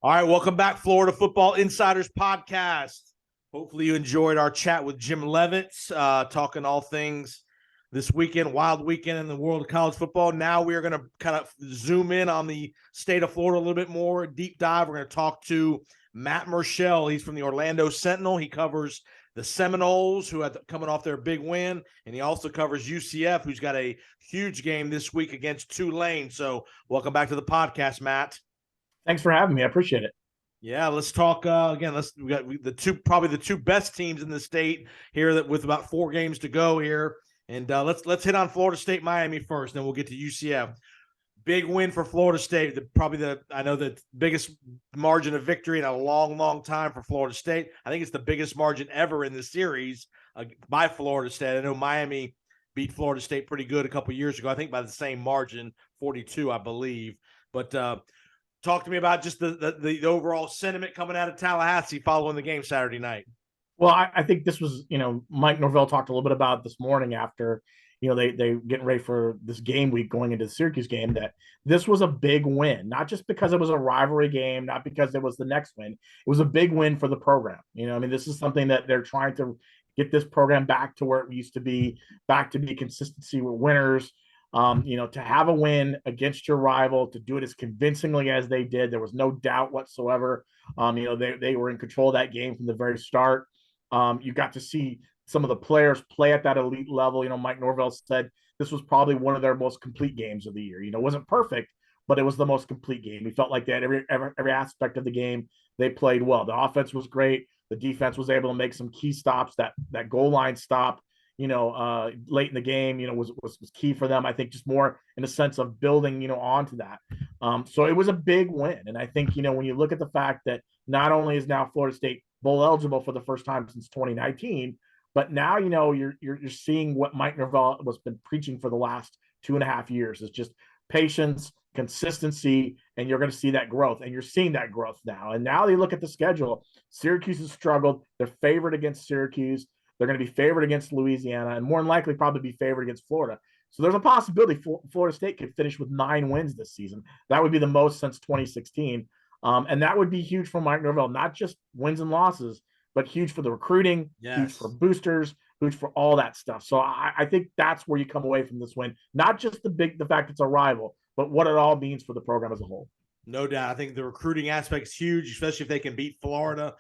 All right, welcome back, Florida Football Insiders Podcast. Hopefully you enjoyed our chat with Jim Levitz, talking all things this weekend, wild weekend in the world of college football. Now we are going to kind of zoom in on the state of Florida a little bit more, deep dive. We're going to talk to Matt Murschel. He's from the Orlando Sentinel. He covers the Seminoles, who had coming off their big win, and he also covers UCF, who's got a huge game this week against Tulane. So welcome back to the podcast, Matt. Thanks for having me. I appreciate it. Yeah, let's talk again. We got the two best teams in the state here that with about 4 games to go here, and let's hit on Florida State Miami first, then we'll get to UCF. Big win for Florida State. I know the biggest margin of victory in a long time for Florida State. I think it's the biggest margin ever in the series by Florida State. I know Miami beat Florida State pretty good a couple years ago. I think by the same margin, 42, I believe, but. Talk to me about just the overall sentiment coming out of Tallahassee following the game Saturday night. Well, I think this was, Mike Norvell talked a little bit about it this morning after, they getting ready for this game week going into the Syracuse game, that this was a big win, not just because it was a rivalry game, not because it was the next win. It was a big win for the program. This is something that they're trying to get this program back to where it used to be, back to be consistency with winners. To have a win against your rival, to do it as convincingly as they did, there was no doubt whatsoever. They were in control of that game from the very start. You got to see some of the players play at that elite level. Mike Norvell said this was probably one of their most complete games of the year. It wasn't perfect, but it was the most complete game. He felt like they had every aspect of the game. They played well. The offense was great. The defense was able to make some key stops. That goal line stop, late in the game, was key for them. I think just more in a sense of building, onto that. So it was a big win. And I think, when you look at the fact that not only is now Florida State bowl eligible for the first time since 2019, but now, you're seeing what Mike Norvell has been preaching for the last 2.5 years. It's just patience, consistency, and you're going to see that growth. And you're seeing that growth now. And now they look at the schedule. Syracuse has struggled. They're favored against Syracuse. They're going to be favored against Louisiana and more than likely probably be favored against Florida. So there's a possibility Florida State could finish with 9 wins this season. That would be the most since 2016. And that would be huge for Mike Norvell, not just wins and losses, but huge for the recruiting, huge for boosters, huge for all that stuff. So I think that's where you come away from this win. Not just the fact it's a rival, but what it all means for the program as a whole. No doubt. I think the recruiting aspect is huge, especially if they can beat Florida.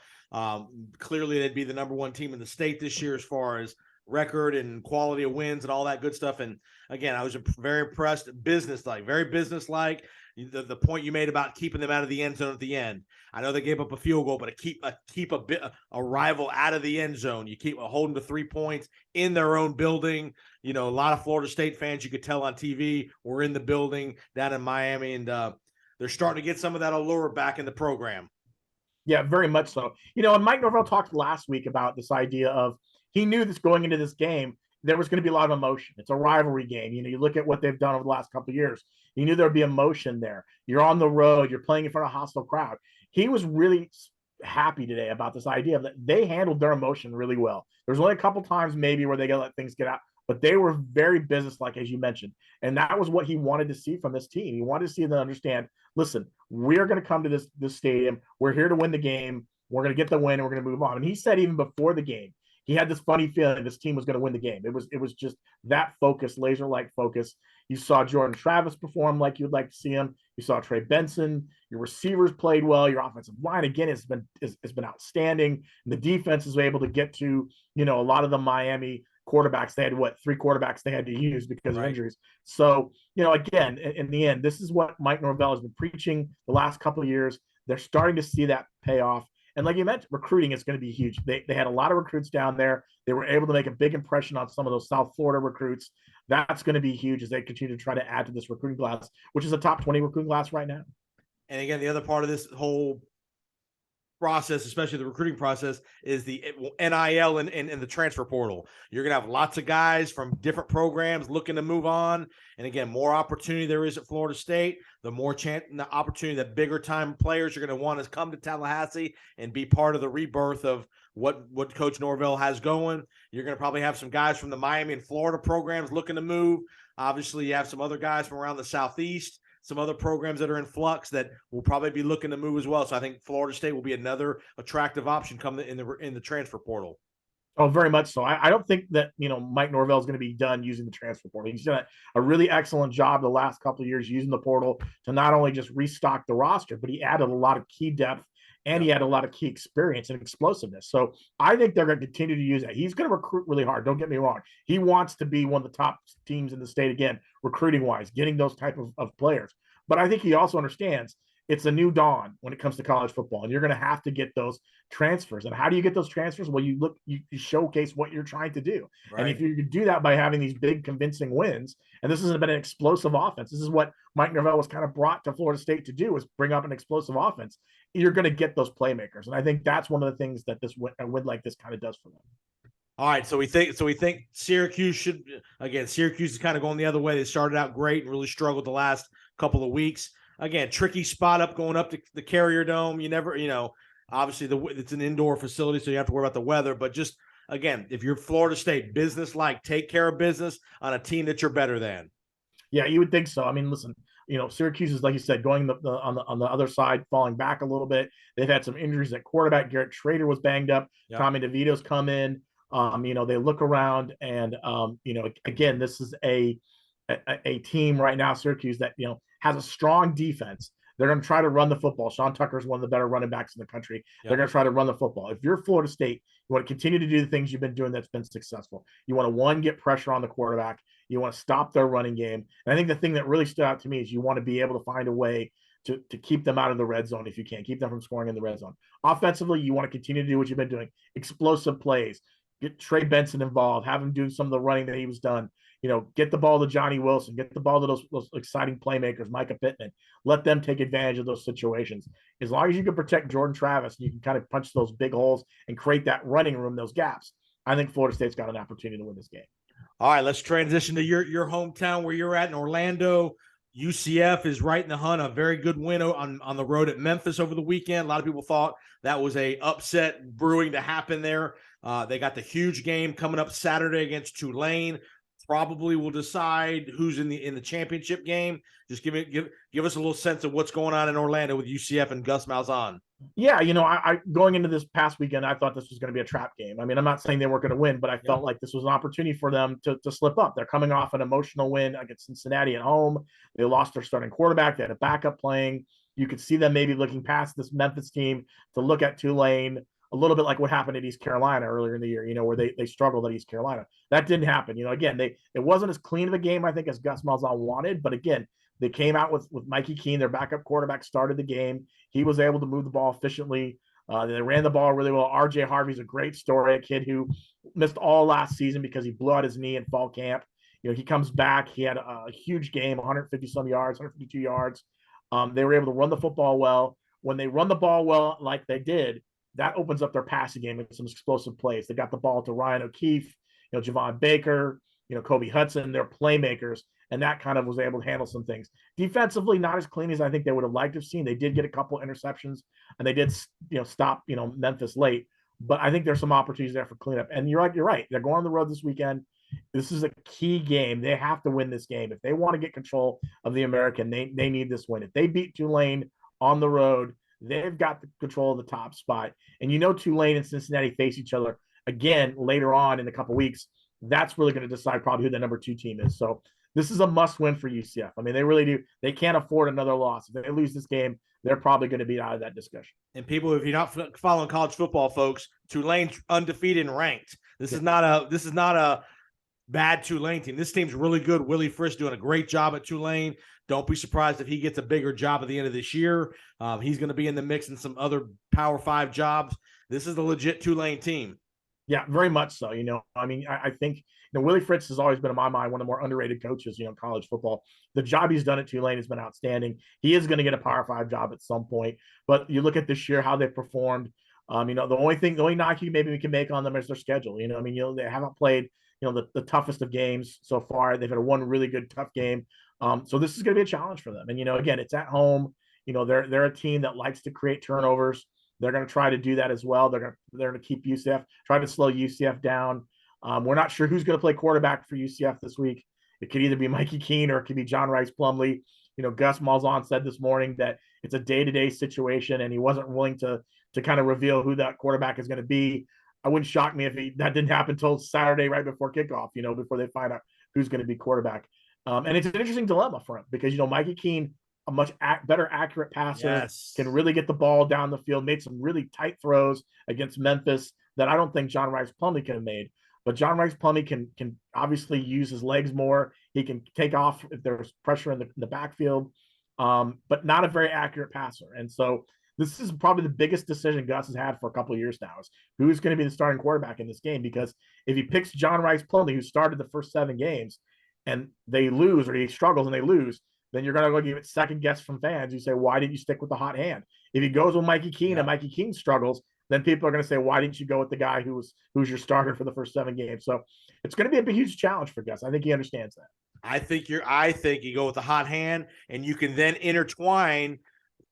Clearly, they'd be the number 1 team in the state this year as far as record and quality of wins and all that good stuff. And again, I was very impressed. Very businesslike. The point you made about keeping them out of the end zone at the end. I know they gave up a field goal, but to keep a rival out of the end zone, you keep holding to 3 points in their own building. A lot of Florida State fans, you could tell on TV, were in the building down in Miami, and they're starting to get some of that allure back in the program. Yeah, very much so. And Mike Norvell talked last week about this idea of he knew this going into this game, there was going to be a lot of emotion. It's a rivalry game. You look at what they've done over the last couple of years. You knew there'd be emotion there. You're on the road. You're playing in front of a hostile crowd. He was really happy today about this idea that they handled their emotion really well. There's only a couple times maybe where they got to let things get out, but they were very businesslike, as you mentioned. And that was what he wanted to see from this team. He wanted to see them understand, listen, we're going to come to this stadium. We're here to win the game. We're going to get the win, and we're going to move on. And he said even before the game, he had this funny feeling this team was going to win the game. It was just that focus, laser-like focus. You saw Jordan Travis perform like you'd like to see him. You saw Trey Benson. Your receivers played well. Your offensive line, again, has been outstanding. And the defense is able to get to, a lot of the Miami quarterbacks. They had 3 quarterbacks they had to use because of injuries. So, again, in the end, this is what Mike Norvell has been preaching the last couple of years. They're starting to see that pay off. And like you mentioned, recruiting is going to be huge. They had a lot of recruits down there. They were able to make a big impression on some of those South Florida recruits. That's going to be huge as they continue to try to add to this recruiting class, which is a top 20 recruiting class right now. And again, the other part of this whole process, especially the recruiting process, is the NIL and the transfer portal. You're going to have lots of guys from different programs looking to move on. And again, more opportunity there is at Florida State, the more chance and the opportunity that bigger time players are going to want to come to Tallahassee and be part of the rebirth of what Coach Norvell has going. You're going to probably have some guys from the Miami and Florida programs looking to move. Obviously, you have some other guys from around the Southeast some other programs that are in flux that will probably be looking to move as well. So I think Florida State will be another attractive option coming in the transfer portal. Oh, very much so. I don't think that, Mike Norvell is going to be done using the transfer portal. He's done a really excellent job the last couple of years using the portal to not only just restock the roster, but he added a lot of key depth and he had a lot of key experience and explosiveness. So I think they're going to continue to use that. He's going to recruit really hard. Don't get me wrong. He wants to be one of the top teams in the state again, recruiting wise, getting those type of players. But I think he also understands it's a new dawn when it comes to college football, and you're going to have to get those transfers. And how do you get those transfers? Well, you showcase what you're trying to do. Right. And if you do that by having these big convincing wins, and this has been an explosive offense, this is what Mike Norvell was kind of brought to Florida State to do, is bring up an explosive offense. You're going to get those playmakers. And I think that's one of the things that a win like this kind of does for them. All right, so we think Syracuse Syracuse is kind of going the other way. They started out great and really struggled the last couple of weeks. Again, tricky spot up going up to the Carrier Dome. You never, obviously it's an indoor facility, so you have to worry about the weather. But just, again, if you're Florida State, business-like, take care of business on a team that you're better than. Yeah, you would think so. I mean, listen, Syracuse is, like you said, going on the other side, falling back a little bit. They've had some injuries at quarterback. Garrett Schrader was banged up. Yep. Tommy DeVito's come in. They look around and, again, this is a team right now, Syracuse, that, has a strong defense. They're going to try to run the football. Sean Tucker is one of the better running backs in the country. Yep. They're going to try to run the football. If you're Florida State, you want to continue to do the things you've been doing that's been successful. You want to, one, get pressure on the quarterback. You want to stop their running game. And I think the thing that really stood out to me is you want to be able to find a way to keep them out of the red zone if you can. Keep them from scoring in the red zone. Offensively, you want to continue to do what you've been doing. Explosive plays. Get Trey Benson involved. Have him do some of the running that he was done. Get the ball to Johnny Wilson, get the ball to those exciting playmakers, Micah Pittman. Let them take advantage of those situations. As long as you can protect Jordan Travis, and you can kind of punch those big holes and create that running room, those gaps, I think Florida State's got an opportunity to win this game. All right, let's transition to your hometown where you're at in Orlando. UCF is right in the hunt. A very good win on the road at Memphis over the weekend. A lot of people thought that was a upset brewing to happen there. They got the huge game coming up Saturday against Tulane. Probably will decide who's in the championship game. Just give us a little sense of what's going on in Orlando with UCF and Gus Malzahn. Yeah, I going into this past weekend, I thought this was going to be a trap game. I mean, I'm not saying they weren't going to win, but I felt like this was an opportunity for them to slip up. They're coming off an emotional win against Cincinnati at home. They lost their starting quarterback. They had a backup playing. You could see them maybe looking past this Memphis team to look at Tulane, a little bit like what happened at East Carolina earlier in the year, where they struggled at East Carolina. That didn't happen. Again, it wasn't as clean of a game, I think, as Gus Malzahn wanted. But again, they came out with Mikey Keene, their backup quarterback, started the game. He was able to move the ball efficiently. They ran the ball really well. RJ Harvey's a great story, a kid who missed all last season because he blew out his knee in fall camp. He comes back. He had a huge game, 150-some yards, 152 yards. They were able to run the football well. When they run the ball well like they did, that opens up their passing game with some explosive plays. They got the ball to Ryan O'Keefe, Javon Baker, Kobe Hudson. They're playmakers, and that kind of was able to handle some things. Defensively, not as clean as I think they would have liked to have seen. They did get a couple of interceptions, and they did, stop, Memphis late. But I think there's some opportunities there for cleanup. And you're right. They're going on the road this weekend. This is a key game. They have to win this game. If they want to get control of the American, they need this win. If they beat Tulane on the road, they've got the control of the top spot. And Tulane and Cincinnati face each other again later on in a couple of weeks. That's really going to decide probably who the number 2 team is. So this is a must win for UCF. I mean, they really do. They can't afford another loss. If they lose this game, they're probably going to be out of that discussion. And people, if you're not following college football, folks, Tulane's undefeated and ranked. This is not a bad Tulane team. This team's really good. Willie Frisch doing a great job at Tulane. Don't be surprised if he gets a bigger job at the end of this year. He's going to be in the mix in some other Power 5 jobs. This is the legit Tulane team. Yeah, very much so. I think Willie Fritz has always been, in my mind, one of the more underrated coaches, in college football. The job he's done at Tulane has been outstanding. He is going to get a Power 5 job at some point. But you look at this year, how they've performed. The only knock maybe we can make on them is their schedule. They haven't played, the toughest of games so far. They've had one really good tough game. So this is going to be a challenge for them. And, again, it's at home. They're a team that likes to create turnovers. They're going to try to do that as well. They're going to keep UCF, try to slow UCF down. We're not sure who's going to play quarterback for UCF this week. It could either be Mikey Keene or it could be John Rice Plumlee. Gus Malzahn said this morning that it's a day-to-day situation, and he wasn't willing to kind of reveal who that quarterback is going to be. I wouldn't shock me if that didn't happen until Saturday right before kickoff, before they find out who's going to be quarterback. And it's an interesting dilemma for him because, Mikey Keene, a much better accurate passer, Yes. can really get the ball down the field, made some really tight throws against Memphis that I don't think John Rice Plumlee could have made. But John Rice Plumlee can obviously use his legs more. He can take off if there's pressure in the backfield, but not a very accurate passer. And so this is probably the biggest decision Gus has had for a couple of years now, is who's going to be the starting quarterback in this game. Because if he picks John Rice Plumlee, who started the first 7 games, and they lose, or he struggles and they lose, then you're going to go give it second guess from fans. You say, why didn't you stick with the hot hand? If he goes with Mikey Keene and Mikey Keene struggles, then people are going to say, why didn't you go with the guy who's your starter for the first 7 games? So it's going to be a huge challenge for Gus. I think he understands that. I think you go with the hot hand, and you can then intertwine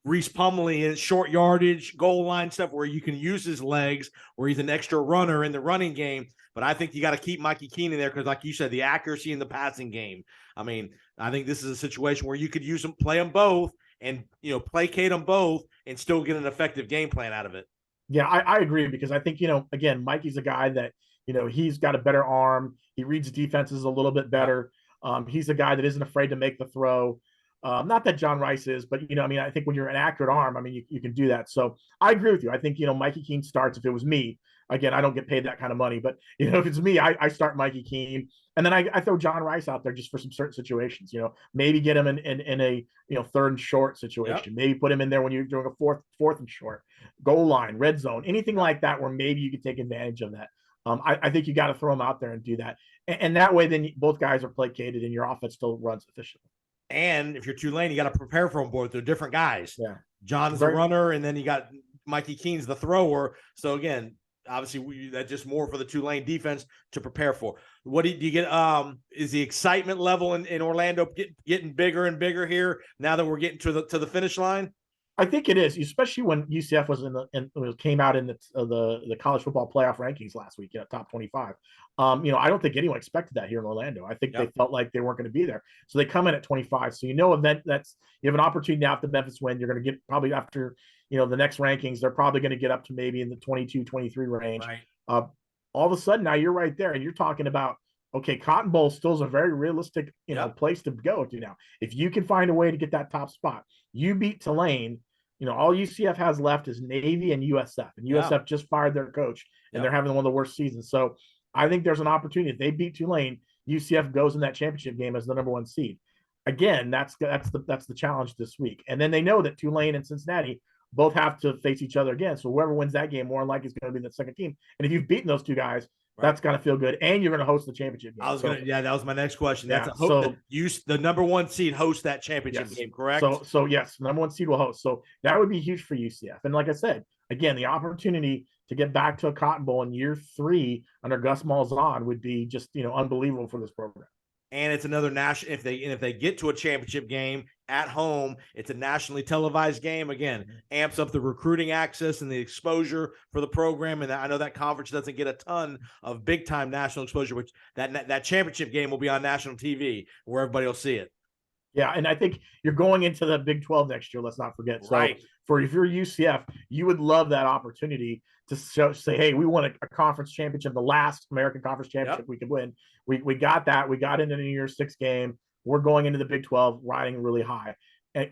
Reese Plumlee in short yardage, goal line stuff where you can use his legs, where he's an extra runner in the running game. But I think you got to keep Mikey Keene in there because, like you said, the accuracy in the passing game. I mean, I think this is a situation where you could use them, play them both, and placate them both, and still get an effective game plan out of it. Yeah, I agree, because I think, again, Mikey's a guy that, he's got a better arm. He reads defenses a little bit better. He's a guy that isn't afraid to make the throw. Not that John Rice is, but, I think when you're an accurate arm, you can do that. So I agree with you. I think, Mikey Keene starts. If it was me, again, I don't get paid that kind of money, but, if it's me, I start Mikey Keene. And then I throw John Rice out there just for some certain situations, maybe get him in a, third and short situation. Yep. Maybe put him in there when you're doing a fourth and short, goal line, red zone, anything like that, where maybe you could take advantage of that. I think you got to throw him out there and do that. And that way, then both guys are placated and your offense still runs efficiently. And if you're Tulane, you got to prepare for them both. They're different guys. Yeah. John's the runner, and then you got Mikey Keene's the thrower. So again, obviously that's just more for the Tulane defense to prepare for. What do you get? Is the excitement level in Orlando getting bigger and bigger here now that we're getting to the finish line? I think it is, especially when UCF was came out in the college football playoff rankings last week, top 25. I don't think anyone expected that here in Orlando. I think they felt like they weren't going to be there, so they come in at 25. So that's you have an opportunity now if the Memphis win. You're going to get probably after the next rankings, they're probably going to get up to maybe in the 22, 23 range. Right. All of a sudden now you're right there, and you're talking about, okay, Cotton Bowl still is a very realistic place to go to now. If you can find a way to get that top spot, you beat Tulane. All UCF has left is Navy and USF, and USF just fired their coach, and they're having one of the worst seasons. So I think there's an opportunity. If they beat Tulane, UCF goes in that championship game as the number 1 seed. Again, that's the challenge this week. And then they know that Tulane and Cincinnati both have to face each other again. So whoever wins that game, more than likely, is going to be the second team. And if you've beaten those two guys, that's going to feel good, and you're going to host the championship game. That was my next question. That's the number 1 seed hosts that championship game, correct? So yes, the number 1 seed will host. So that would be huge for UCF. And like I said, again, the opportunity to get back to a Cotton Bowl in year 3 under Gus Malzahn would be just unbelievable for this program. And it's another national. If they get to a championship game at home, it's a nationally televised game. Again, amps up the recruiting access and the exposure for the program. And I know that conference doesn't get a ton of big time national exposure, which that championship game will be on national TV where everybody will see it. Yeah, and I think you're going into the Big 12 next year. Let's not forget. So if you're UCF, you would love that opportunity to say, hey, we won a conference championship, the last American Conference Championship we could win. We got that. We got into the New Year's 6 game. We're going into the Big 12 riding really high. And,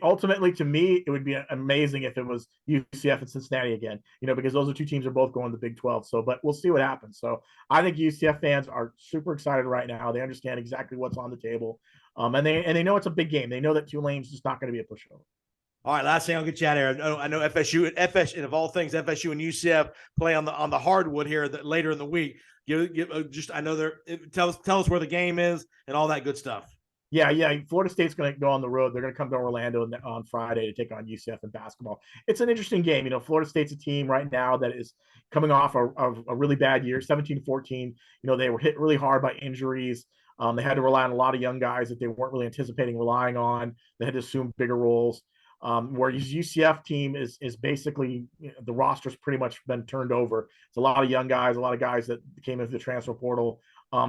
ultimately, to me, it would be amazing if it was UCF and Cincinnati again, because those are 2 teams are both going to the Big 12. So, but we'll see what happens. So I think UCF fans are super excited right now. They understand exactly what's on the table. And they know it's a big game. They know that Tulane's just not going to be a pushover. All right, last thing, I'll get you out of here. I know FSU, and of all things, FSU and UCF play on the hardwood here later in the week. I know tell us where the game is and all that good stuff. Yeah. Florida State's going to go on the road. They're going to come to Orlando on Friday to take on UCF in basketball. It's an interesting game. Florida State's a team right now that is coming off a really bad year, 17-14. They were hit really hard by injuries. They had to rely on a lot of young guys that they weren't really anticipating relying on. They had to assume bigger roles. Whereas UCF team is basically the roster's pretty much been turned over. It's a lot of young guys, a lot of guys that came into the transfer portal.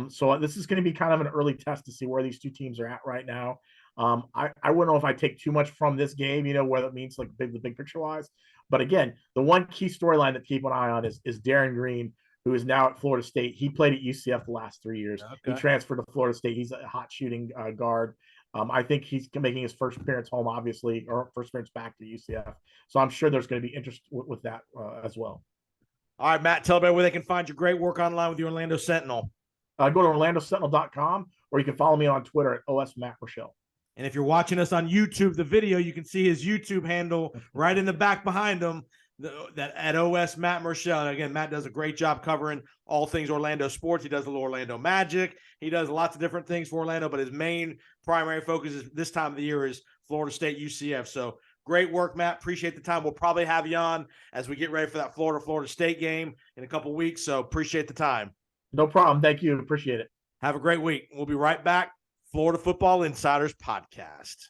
So this is going to be kind of an early test to see where these 2 teams are at right now. I wouldn't know if I take too much from this game, what it means like the big picture wise. But again, the one key storyline to keep an eye on is Darren Green, who is now at Florida State. He played at UCF the last 3 years. Okay. He transferred to Florida State. He's a hot shooting guard. I think he's making his first appearance home, obviously, or first appearance back to UCF. So I'm sure there's going to be interest with that as well. All right, Matt, tell everybody where they can find your great work online with the Orlando Sentinel. Go to orlandosentinel.com, or you can follow me on Twitter at @OSMattMurschel. And if you're watching us on YouTube, the video, you can see his YouTube handle right in the back behind him, that at OS Matt Murschel. And again, Matt does a great job covering all things Orlando sports. He does a little Orlando Magic. He does lots of different things for Orlando, but his main primary focus is this time of the year is Florida State UCF. So great work, Matt. Appreciate the time. We'll probably have you on as we get ready for that Florida State game in a couple weeks. So appreciate the time. No problem. Thank you. Appreciate it. Have a great week. We'll be right back. Florida Football Insiders Podcast.